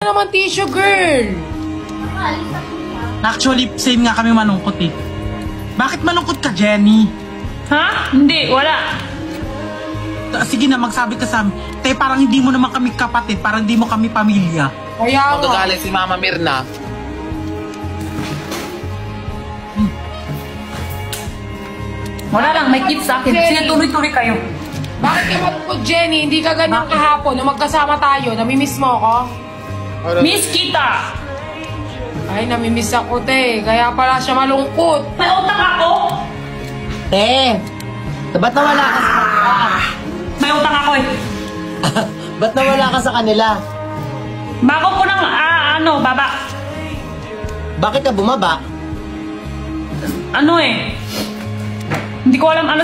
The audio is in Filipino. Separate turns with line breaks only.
naman tissue, girl.
Actually, same nga kami malungkot eh. Bakit malungkot ka, Jenny?
Ha? Hindi, wala.
Sige na, magsabi ka sa amin. Te, parang hindi mo naman kami kapatid, parang hindi mo kami pamilya.
Kaya nga.
Magagaling si Mama Mirna.
Wala lang, may gift sa akin. Sige, tuloy-tuloy kayo.
Bakit ka malungkot, Jenny? Hindi ka ganyan kahapon. Nung magkasama tayo, namimiss mo ako?
Miss kita!
Ay, namimiss ako, te. Kaya pala siya malungkot.
May utang ako!
Te, ba't nawala ka sa kanila?
May utang ako eh.
Ba't nawala ka sa kanila?
Bago ko ng, baba.
Bakit ka bumaba?
Ano eh? Hindi ko alam ano